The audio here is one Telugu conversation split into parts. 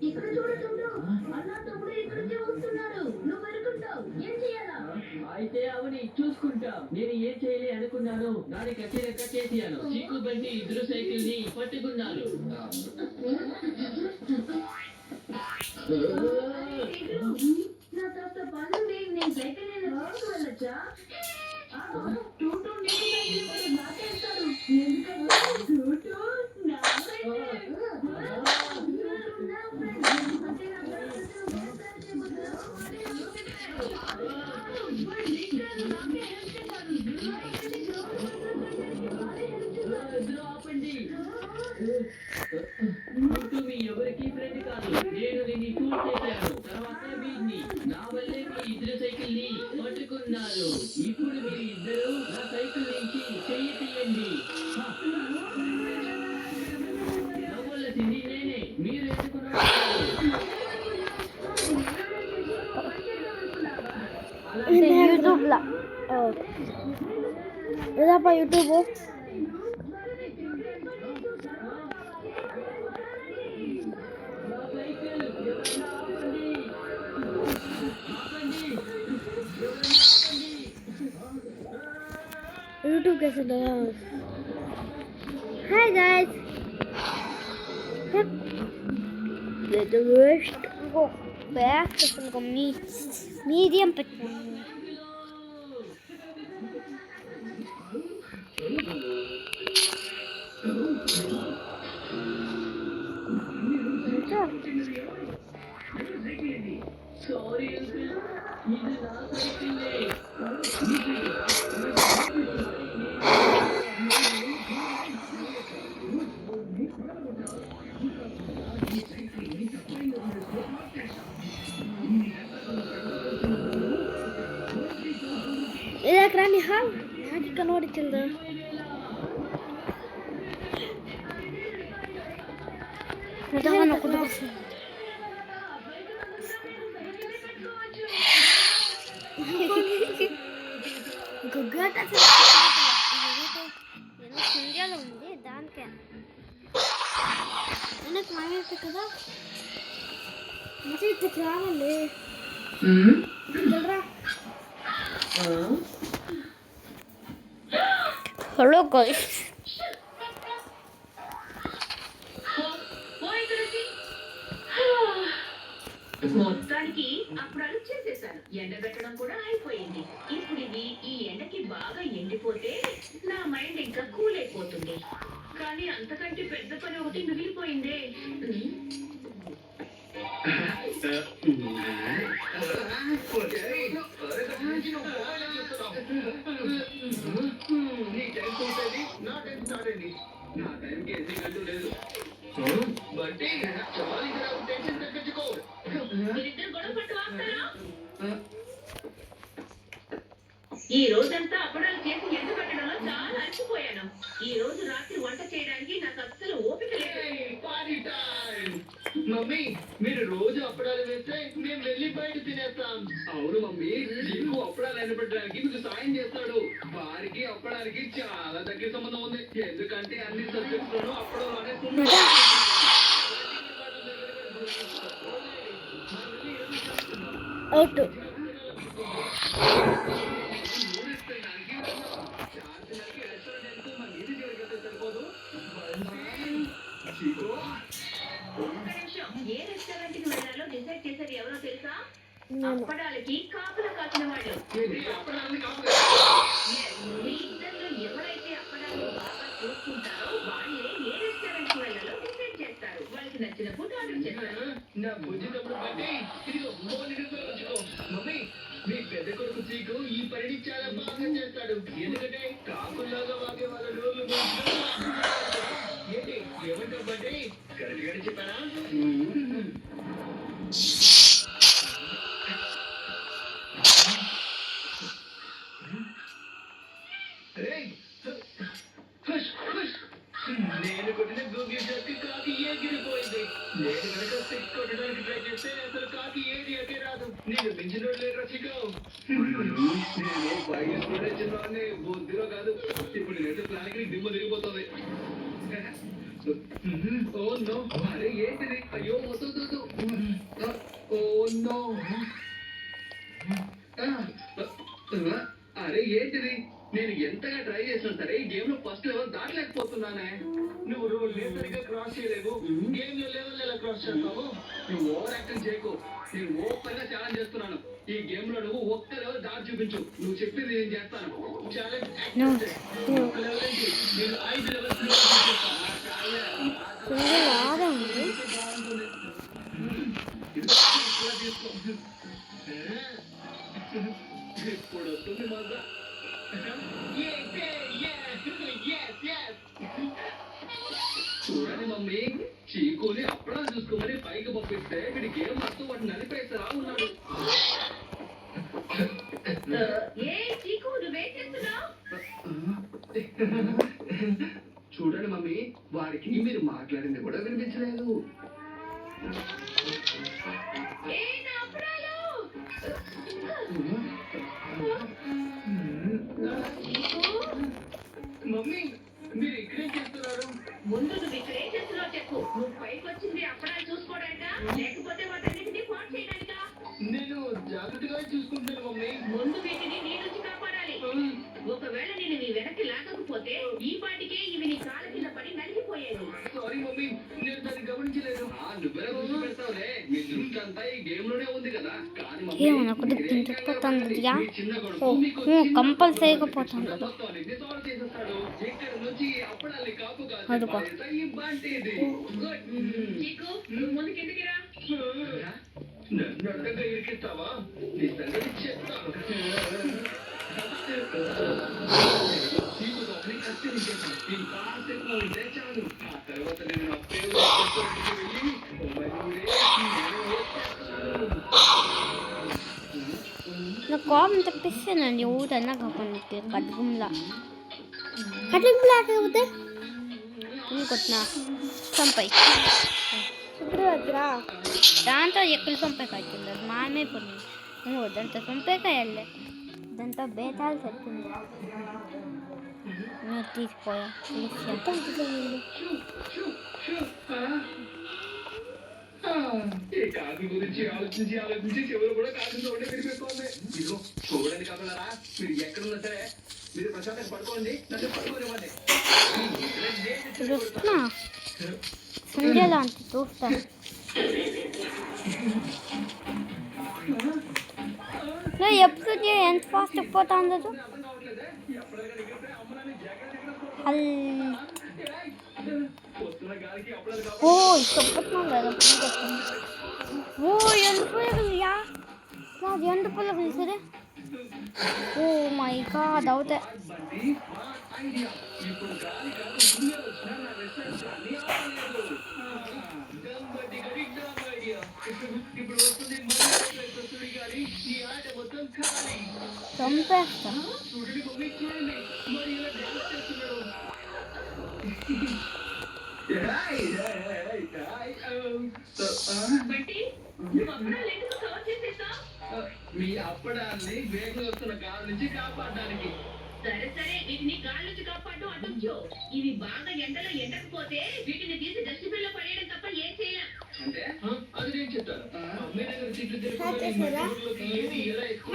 ఇక్కడ చూడటంలో అన్నా తమ్ముడు ఇక్కడికే వస్తున్నారు. నువ్వు అనుకుంటావు ఏం చేయాలా? అయితే అవని చూసుకుంటా. నేను ఏం చేయలే అనుకున్నాను దానికి కచ్చేరక్క చేసియాను. చీకు బండి ఇద్దరు సైకిల్ ని పట్టుకున్నారు. నా కాస్త పనుంది. నేను సైకిల్ వెళ్ళొచ్చా? టూటూ నీకు సైకిల్ నాకేస్తాడు. ఎందుకంటే టూటూ నా మీ ఎవరికి ఫ్రెండ్ కాదు. నేను దీన్ని షూట్ చేశాను. తర్వాత వీడిని నా వల్లే మీ ఇద్దరు సైకిల్ ని పట్టుకున్నారు. ఇప్పుడు మీరు ఇద్దరు నా సైకిల్ నుంచి చెయ్యి తీయండి. నవ్వలసింది నేనే. మీరు ఎందుకున్నారు? YouTube lah. Oh. Itu apa YouTube? YouTube कैसे लगा? Hi guys. The worst. Go back to some medium petrol. Sorry, uncle. ఇది నా సైకిలే. Idak rani hal. Hadi kan ori childa. Udah aku udah. Gugat asal ini senjata ఉంది దానికే నాకు మామయ్య కదా మంచి ఇట్లా రావాలి హలో గైస్ మొత్తానికి అప్పుడు చేసేసాను. ఎండబెట్టడం కూడా అయిపోయింది. ఇప్పుడు ఇవి ఈ ఎండకి బాగా ఎండిపోతే నా మైండ్ ఇంకా కూల్ అయిపోతుంది. కానీ అంతకంటే పెద్ద పని ఒకటి మిగిలిపోయిందే. ఈ రోజంతా అప్పడాలు చేసి ఎండ పెట్టడంలో చాలా అలసిపోయాను. ఈ రోజు రాత్రి వంట చేయడానికి నాకు అస్సలు ఓపిక లేదు. మమ్మీ మీరు రోజు అప్పడాలు వేస్తే మేము వెళ్ళి బయట తినేస్తాం. అవును మమ్మీ, నీకు అప్పడాలు ఎండబెట్టడానికి మీకు సాయం చేస్తాడు. వారికి అప్పడానికి చాలా దగ్గర సంబంధం ఉంది. ఎందుకంటే అన్ని సబ్జెక్ట్స్ లోనూ అప్పడం అనేది అవుట్ ఏ రెస్టారెంట్ కి వెళ్ళాలో డిసైడ్ చేసేది ఎవరో తెలుసా? అప్పడాలకి కాపలా కాసిన వాళ్ళు. మీ ఇద్దరు ఎవరైతే అప్పడాలు బాగా చూసుకుంటారో వాళ్ళే ఏ రెస్టారెంట్ కి వెళ్ళాలో డిసైడ్ చేస్తారు. వాళ్ళకి నచ్చిన ఫుడ్ ఆర్డర్ చేస్తారు. నా భుజినప్పుడు బట్టి మమ్మీ మీ పెద్ద కొడుకు చీకు ఈ పనిని చాలా బాగా చేస్తాడు. ఎందుకంటే కాకుల్లాగా వాగే వాళ్ళ నోళ్ళు ఏంటి ఏమంటావు బట్టి కరెక్ట్ గానే చెప్పానా? నేను కొట్టిన గూగుల్ చేసి కాకి ఎగిరిపోయింది. నేను కనుక స్టిక్ కొట్టడానికి ట్రై చేస్తే అసలు కాకి ఏది ఎగే రాదు. నేను మించిన లేరు చిక్కు. నేను పైకి చిన్నవాడిని బుద్ధిలో కాదు. ఇప్పుడు నేను ప్లాన్కి దిమ్మ తిరిగిపోతుంది. ఓ నో అరే ఏంటిది అయ్యో వద్దు ఓ నో అరే ఏంటిది నేను ఎంతగా ట్రై చేసినా సరే ఈ గేమ్ లో ఫస్ట్ లెవెల్ దాటలేకపోతున్నానే నువ్వు రోడ్ సరిగ్గా క్రాస్ చేయలేవు గేమ్ లో లెవెల్ ఎలా క్రాస్ చేస్తావు నువ్వు ఓవర్ యాక్టింగ్ చేయకు నేను ఓపెన్ గా ఛాలెంజ్ చేస్తున్నాను ఈ గేమ్ లో నువ్వు ఒక్క లెవెల్ దాటి చూపించు నువ్వు చెప్పింది నేను చేస్తాను ఛాలెంజ్ ఒక్క లెవెల్ ఏంటి నేను 5 లెవెల్స్ ఆడే ఉంది. బాగుంటుంది తీసుకో ఇప్పుడు వస్తుంది మజా చూడండి మమ్మీ చీకుని అప్పుడా చూసుకోమని పైకి పంపిస్తే వీడి గేమ్ మొత్తం వాటిని నలిపేస్తారా ఉన్నాడు ఏ చీకు నువ్వేం చేస్తున్నావు? చూడండి మమ్మీ వాడికి మీరు మాట్లాడింది కూడా వినిపించలేదు ఏ నా అప్పడాలు మమ్మీ మీరు ఇక్కడేం చేస్తున్నారు ముందు నువ్వు ఇక్కడ ఏం చేస్తున్నావు చెప్పు. నువ్వు పైకి వచ్చింది అప్పడాలు చూసుకోవడానికా లేకపోతే వాటన్నిటిని పాటు చేయడానికా? నేను జాగ్రత్తగా చూసుకుంటాను మమ్మీ ముందు వీటిని నీ నుంచి కాపాడాలి. ఒకవేళ నేను నీ వెనక్కి లాగకపోతే ఈ పాటికే ఇవి నీ కాళ్ళ కింద పడి నలిగిపోయాను. సారీ మమ్మీ నేను దాన్ని గమనించలేదు నువ్వే గుర్తు పెడతావులే మీ దృష్టి అంతా ఈ గేమ్ లోనే ఉంది కదా కానీ మమ్మీ, ఏమన్నా కొద్దిగా మీరేం తింటుకుపోతుందిగా. మీ చిన్న కొడుకు మీకు కంపల్సరీగా పోతాను. మొత్తం అన్నిటిని సాల్వ్ చేసేస్తాడు ఇక్కడ నుంచి అప్పుడాల్ని కాపు అడుగు. కాదు ఈ బాంటేది గుడ్ చీకు నువ్వు ముందు కిందకి రా. నన్ను అడ్డంగా ఇరికిస్తావా నీ సంగతి చెప్తాను చీకుని కత్తిరించేసి నేను కాసేపు ఉంటే చాలు ఆ తర్వాత నేను నా ఫేవరెట్ వెళ్ళి నా కోపం తెప్పిస్తానండి ఊరన్నా కాకుండా కడుగుంలా కడుగులా కాకపోతే ఇంకొట్టిన చంపై ఇప్పుడు దగ్గర దాంతో ఎక్కలు చంపకాయ అది మాయమైపోయింది దాంతో చంపకాయలే దాంతో బేతాలు చెప్తుంది నువ్వు తీసిపోయా ఈ కాకి గురించి ఆలోచించి చివరి కూడా కాకి చూడండి విరిగిపోతుంది ఇదిగో చూడండి కాకులారా మీరు ఎక్కడున్నా సరే మీరు ప్రశాంతంగా పడుకోండి నన్ను పడుకోనివ్వండి చూస్తున్నా సంజయ్ అంత చూస్తా ఎప్పుడు ఎంత ఫాస్ట్ పోతాందో అర్థం కావట్లేదే ఎప్పటికైనా ఎగిరితే అమ్మ నాన్న జాగ్రత్త వస్తున్న గాలికి అప్పుడే ఓ చెప్పట్లేదు కదా ఓ ఎంత పోయా నాది ఎంత పొలగలు సరే ఓ మై గాడ్ అవుతే బండి మా ఐడియా ఇప్పుడు గాలి కాదు దుమ్మే వచ్చినా నా రెస్టారెంట్ అన్ని ఆపలేదు గంబటి గడిగ్రామ్ ఐడియా ఇప్పుడు వస్తుంది మళ్ళీ గాలి ఈ ఆట మొత్తం ఖాళీ చంపేస్తా చూడండి మమ్మీ చూడండి మరి ఇలా డాన్స్ చేస్తున్నాడు బట్టి నువ్వు అప్పడాలు ఎందుకు కవర్ చేసేసావు? మీ అప్పడాన్ని వేగంగా వస్తున్న గాలి నుంచి కాపాడడానికి సరే సరే వీటిని గాలి నుంచి కాపాడు అడ్డుంచు. ఇవి బాగా ఎండలో ఎండకపోతే వీటిని తీసి డస్ట్బిన్ లో పడేయడం తప్ప ఏం చేయలేం. అంటే అది నేను చెప్తాను మీ దగ్గర తిట్లు తెలుసుకొని ఏది ఎలా ఎక్కువ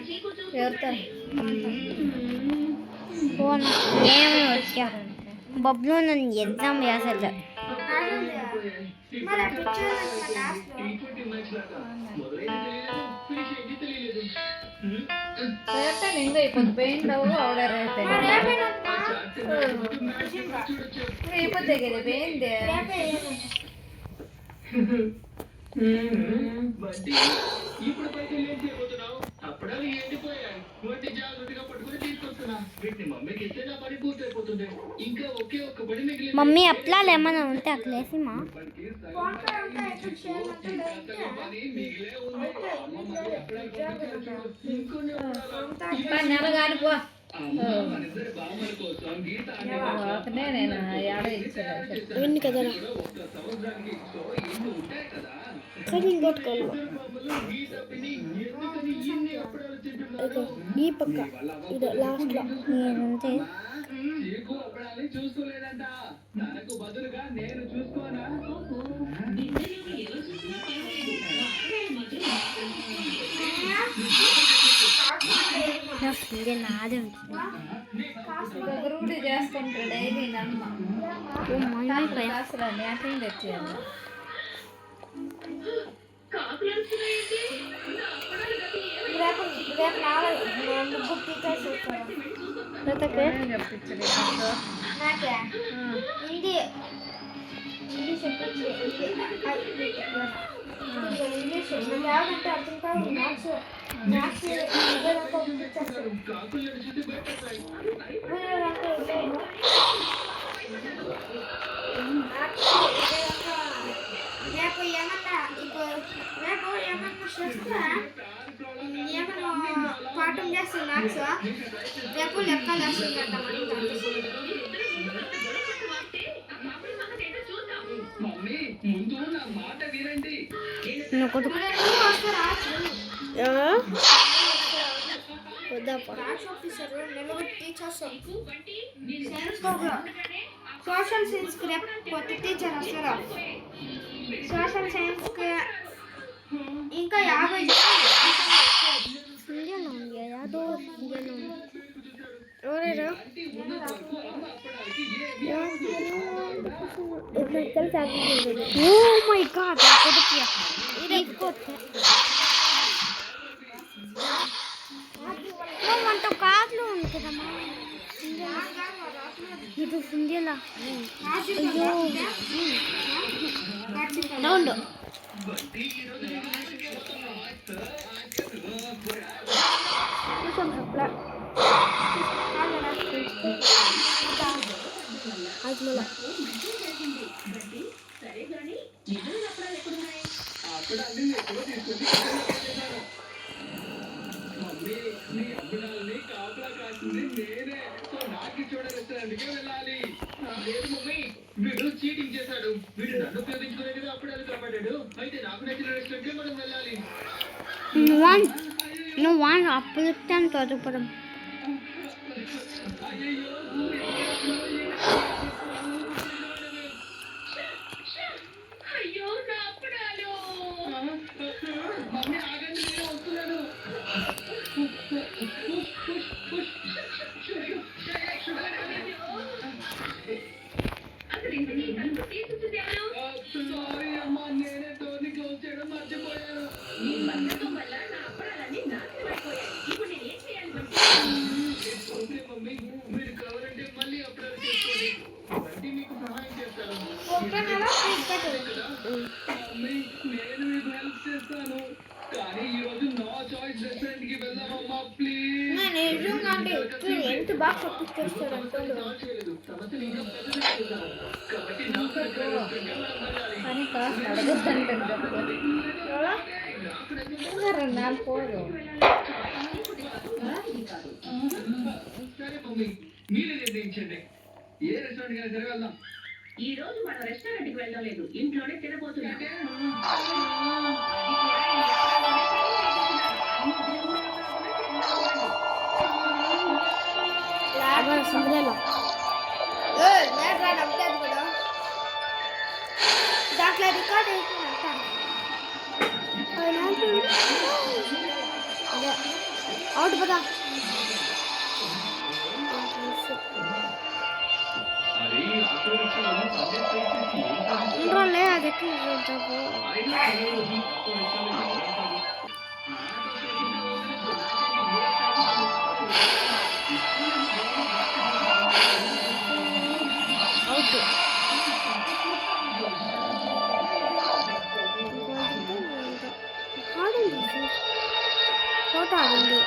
చీకు ఏమి వచ్చారంటే బబ్లు నన్ను ఎగ్జామ్ వేసలే ನಿಂಗೆ ಇಪ್ಪತ್ತು ಪೇಂಟ್ ಅವು ಅವಳ ಇಪ್ಪತ್ತೈದು ಪೇಂಟ್ వడ్డీ ఇప్పుడు పైకి ఏం చేయబోతున్నావు అప్పుడాలు ఎండిపోయాయి వడ్డీ జాగ్రత్తగా పట్టుకుని తీసుకొస్తున్నా వీటిని మమ్మీకి ఇస్తే నా పని పూర్తయిపోతుంది ఇంకా ఒకే ఒక్క పని మిగిలింది మమ్మీ అప్లాలు ఏమైనా ఉంటే అట్లేసి మా పని మిగిలే ఉంది అమ్మ మరి అప్పుడాలు పంపించారు చూడు. ఇంకొన్ని అప్పుడాలు. నెల కానిపో అమ్మ మనిద్దరి బామ్మల కోసం గీత ఒకనే నేను ఏడ ఇచ్చాను ఎన్ని కదా ఒక్క సంవత్సరానికి సో ఎన్ని ఉంటాయి కదా కానీ ఇంకోటి గీత పిని ఎందుకని ఇన్ని అప్పుడాలు ఇదిగో ఈ పక్క ఇది లాస్ట్లో నేనంతే చీకు అప్పడాలని చూసుకోలేదంట. తనకు బదులుగా నేను చూసుకోనా? గిన్నెలోకి ఎవరు చూసినా పర్వాలేదు. నా ఫీల్ నాదే ఉంటుంది రూఢి చేసుకుంటాడు డైలీ నమ్మ ఓ మమ్మీ పై అసలు నేటం తెచ్చేయాలి కాకులు అరుస్తున్నాయేంటి? నా అప్పడాల గతి ఏమైంది? తాతకే చెప్పించండి హిందీ హిందీ చెప్పించి ఇంగ్లీష్ యావంటే అర్థం కాదు మ్యాథ్స్ మ్యాథ్స్ కాకులు చూస్తే భయపడతాయి. రేపు ఏమన్నా ఇప్పుడు రేపు ఏమన్నా చేస్తా ఏమన్నా పాఠం చేస్తాను మ్యాథ్స్ రేపు లెక్కలు వేస్తుందంట మమ్మీ ముందు నా మాట వినండి. సోషల్ సైన్స్ కి రేపు కొత్త టీచర్ వస్తారు సోషల్ సైన్స్ కి ఇంకా 50 ఎవరు ఓ మై గాడ్ వంట కార్లు ఉంది కదమ్మా ఇది హిందీలా అయ్యో రౌండ్ సరే గాని నిజమైన అప్పడాలు ఎక్కడున్నాయి? అప్పడాన్ని ఎక్కడో తీసుకొచ్చి కిచెన్లో పెట్టేశాను. మమ్మీ నీ అప్పడాలని కాపలా కాస్తుంది నేనే. సో నాకు చూడ రెస్టారెంట్కి వెళ్ళాలి. లేదు మమ్మీ, వీడు చీటింగ్ చేశాడు. వీడు నన్ను ఉపయోగించుకునే కదా అప్పడాలు కాపాడాడు. అయితే నాకు నచ్చిన రెస్టారెంట్కి మనం వెళ్ళాలి. నువ్వు వాన్ అప్పులు ఇస్తాను చదువుకోవడం అయ్యయ్యో, అయ్యో నా అప్పడాలు. మమ్మీ ఆగండి, నేను వస్తున్నాను. అసలు ఇంతకీ తలుపు తీసుకుంటుంది ఎవరు? సారీ అమ్మా, నేనే డోర్ని క్లోజ్ చేయడం మర్చిపోయాను. నీ బద్ధకం వల్ల నా అప్పడాలన్నీ నాశనం అయిపోయాయి. ఇప్పుడు నేను ఏం చేయాలి బంటి? ఓకే మమ్మీ, మీరు కావాలంటే మళ్ళీ అప్లోడ్ చేసుకోండి. బండి మీకు సహాయం చేస్తాను. కదా? మమ్మీ, నేను మీకు హెల్ప్ చేస్తాను. కానీ ఈ రోజు నా చాయిస్ రెస్టారెంట్ కి వెళ్దామమ్మా, ప్లీజ్. ఎంత బాగా చెప్పించేస్తాడు చేయలేదు. సమస్యలు ఇంకా పెద్దగా చేశాను. కాబట్టి నాకు నచ్చిన restaurant కి మనం వెళ్ళాలి. అని కాస్త అడుగుతుంటుంది నాకు పోదు సరే మమ్మీ, మీరే నిర్ణయించండి. ఏ రెస్టారెంట్ కైనా సరే వెళ్దాం. ఈ రోజు మనం రెస్టారెంట్ కి వెళ్ళడం లేదు, ఇంట్లోనే తినబోతున్నాం. దాంట్లో రికార్డ్ అయిపోయినట్ట అవుట్ పదా అరే, ఆటో రిక్షాలో సబ్జెక్ట్ చేసి ఏం కాదు. ఉండలే అది ఎక్కడ చూద్దాము అయినా ఈ రోజు ఆటో రిక్షాలో ఎవరు వెళ్తారు? ఆటో స్టేషన్లో అవుట్ ఆడింది ఫోటో ఆడింది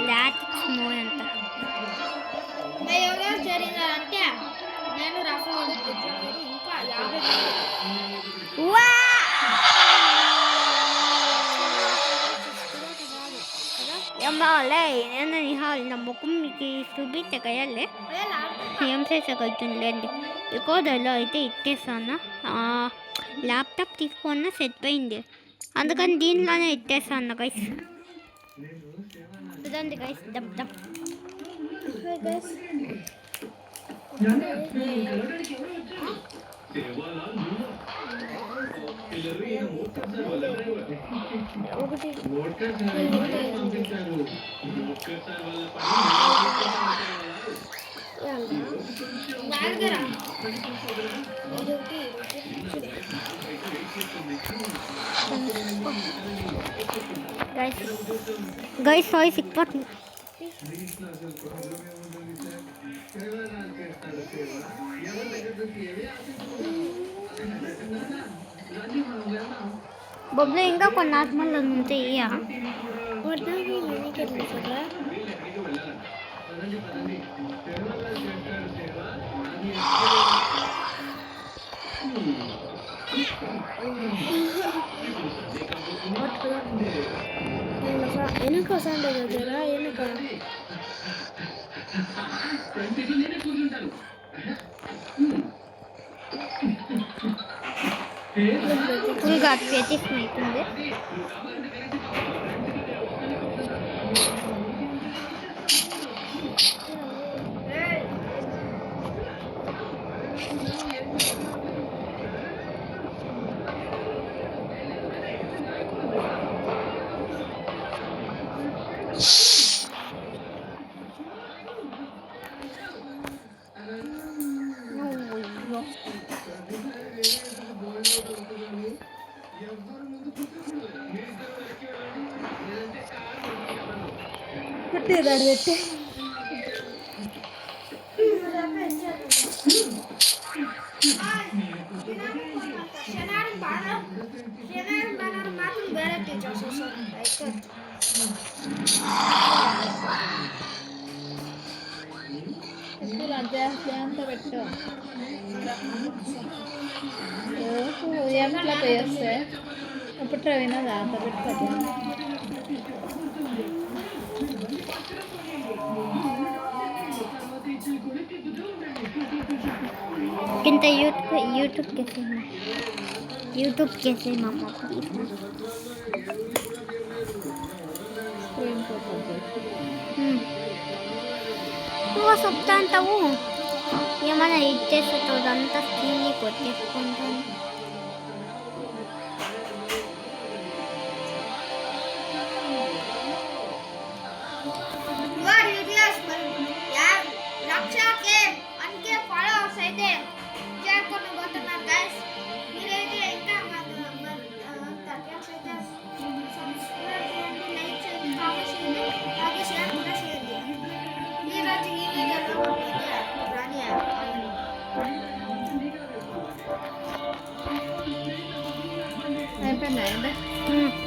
లాటిక్స్ మోయ్ అంట ఎవరెవరు చేరినారంటే నేను రఫం ఇంకా 50 Vale, nena ni hal na mokum ki subite kayale. Yam se sa kaltun lende. రికార్డర్లో అయితే ఇట్టేస్తాను. ల్యాప్టాప్ తీసుకున్న సెట్ అయింది, అందుకని దీనిలోనే ఇట్టేస్తాను గైస్. చూడండి గైస్, డబ్ డబ్ గైస్. ఒకటి గైస్ వాయిస్ ఇప్పటి బొబ్బులు ఇంకా కొన్ని ఆత్మలు ఉంటాయి. వెనుక వస్తాండే దగ్గర వెనుక ఫుల్గా ప్రయత్నం అవుతుంది. ఎంత పెట్టు ఎంతలో పోయేస్తే అప్పుడు వినదా అంత పెట్టుకోదు. किंतु यूट्यूब कैसे मामा प्लीज నువ్వు చెప్తా అంటావు ఏమైనా ఇచ్చేస్తుంది అంతా స్క్రీన్ని కొట్టేసుకుంటాను. అయిపోయిందా?